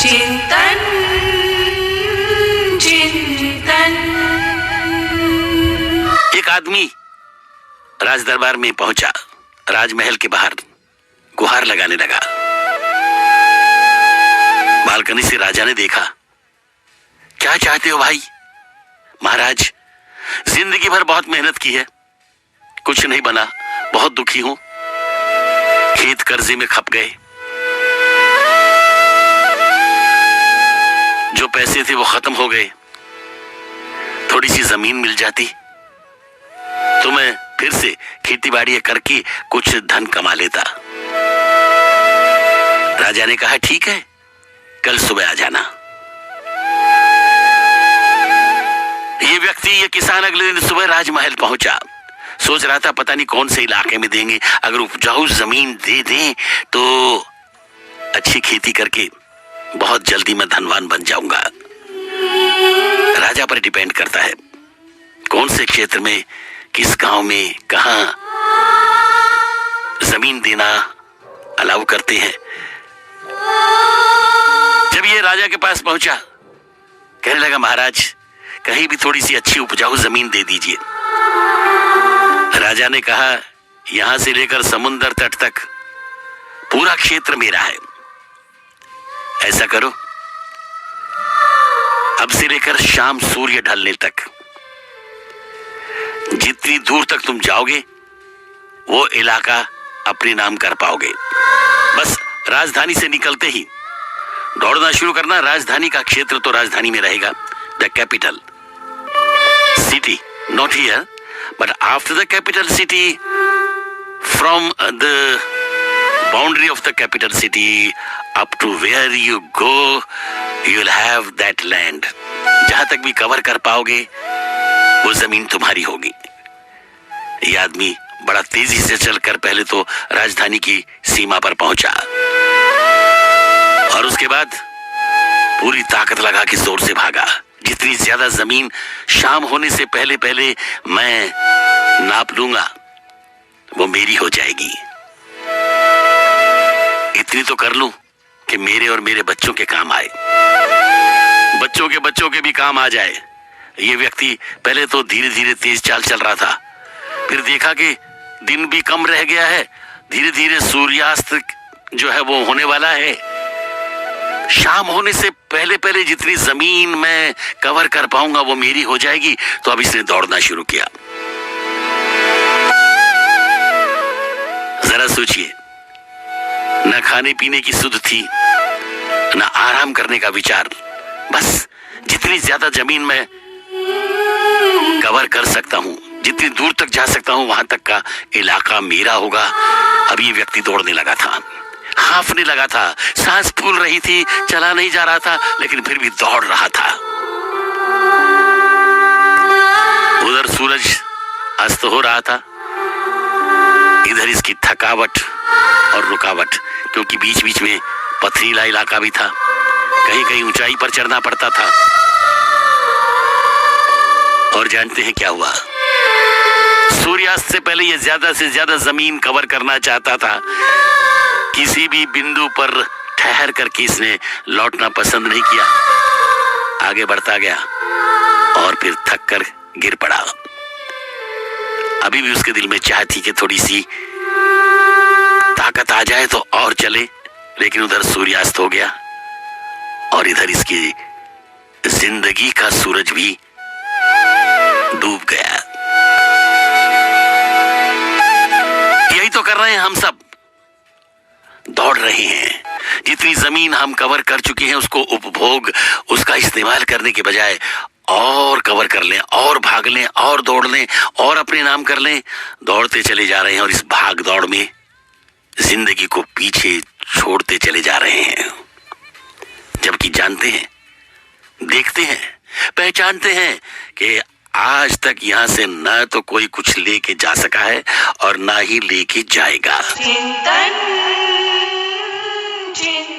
चिंतन चिंतन। एक आदमी राज दरबार में पहुंचा। राजमहल के बाहर गुहार लगाने लगा। बालकनी से राजा ने देखा। क्या चाहते हो भाई? महाराज, जिंदगी भर बहुत मेहनत की है, कुछ नहीं बना, बहुत दुखी हूं। खेत कर्जे में खप गए, जो पैसे थे वो खत्म हो गए। थोड़ी सी जमीन मिल जाती तो मैं फिर से खेती बाड़ी करके कुछ धन कमा लेता। राजा ने कहा ठीक है, कल सुबह आ जाना। ये किसान अगले दिन सुबह राजमहल पहुंचा। सोच रहा था पता नहीं कौन से इलाके में देंगे, अगर उपजाऊ जमीन दे दें तो अच्छी खेती करके बहुत जल्दी मैं धनवान बन जाऊंगा। राजा पर डिपेंड करता है कौन से क्षेत्र में, किस गांव में, कहां जमीन देना अलाउ करते हैं। जब ये राजा के पास पहुंचा, कहने लगा महाराज, कहीं भी थोड़ी सी अच्छी उपजाऊ जमीन दे दीजिए। राजा ने कहा यहां से लेकर समुद्र तट तक पूरा क्षेत्र मेरा है। ऐसा करो, अब से लेकर शाम सूर्य ढलने तक जितनी दूर तक तुम जाओगे वो इलाका अपने नाम कर पाओगे। बस राजधानी से निकलते ही दौड़ना शुरू करना। राजधानी का क्षेत्र तो राजधानी में रहेगा, the capital city, not here, but after the capital city, from the boundary of the capital city up to where you go, you'll have that land. जहां तक भी कवर कर पाओगे वो जमीन तुम्हारी होगी। ये आदमी बड़ा तेजी से चलकर पहले तो राजधानी की सीमा पर पहुंचा और उसके बाद पूरी ताकत लगा के जोर से भागा। जितनी ज्यादा जमीन शाम होने से पहले पहले मैं नाप लूंगा वो मेरी हो जाएगी। इतनी तो कर लूं कि मेरे और मेरे बच्चों के काम आए, बच्चों के भी काम आ जाए। ये व्यक्ति पहले तो धीरे धीरे तेज चाल चल रहा था, फिर देखा कि दिन भी कम रह गया है, धीरे धीरे सूर्यास्त जो है वो होने वाला है। शाम होने से पहले पहले जितनी जमीन मैं कवर कर पाऊंगा वो मेरी हो जाएगी। तो अब इसने दौड़ना शुरू किया। जरा सोचिए, न खाने पीने की सुध थी, न आराम करने का विचार। बस जितनी ज्यादा जमीन मैं कवर कर सकता हूं, जितनी दूर तक जा सकता हूं, वहां तक का इलाका मेरा होगा। अब ये व्यक्ति दौड़ने लगा था, हांफने लगा था, सांस फूल रही थी, चला नहीं जा रहा था, लेकिन फिर भी दौड़ रहा था। उधर सूरज अस्त हो रहा था, इधर इसकी थकावट और रुकावट, क्योंकि बीच बीच में पथरीला इलाका भी था, कहीं कहीं ऊंचाई पर चढ़ना पड़ता था। और जानते हैं क्या हुआ? सूर्यास्त से पहले ये ज्यादा से ज्यादा जमीन कवर करना चाहता था। किसी भी बिंदु पर ठहर करके इसने लौटना पसंद नहीं किया, आगे बढ़ता गया और फिर थक कर गिर पड़ा। अभी भी उसके दिल में चाह थी कि थोड़ी सी ताकत आ जाए तो और चले, लेकिन उधर सूर्यास्त हो गया और इधर इसकी जिंदगी का सूरज भी डूब गया। यही तो कर रहे हैं हम सब, दौड़ रहे हैं। जितनी जमीन हम कवर कर चुके हैं उसको उपभोग, उसका इस्तेमाल करने के बजाय और कवर कर लें, और भाग लें, और दौड़ लें, और अपने नाम कर लें। दौड़ते चले जा रहे हैं और इस भाग दौड़ में जिंदगी को पीछे छोड़ते चले जा रहे हैं। जबकि जानते हैं, देखते हैं, पहचानते हैं कि आज तक यहां से न तो कोई कुछ लेके जा सका है और ना ही लेके जाएगा। चिंतन चिंतन।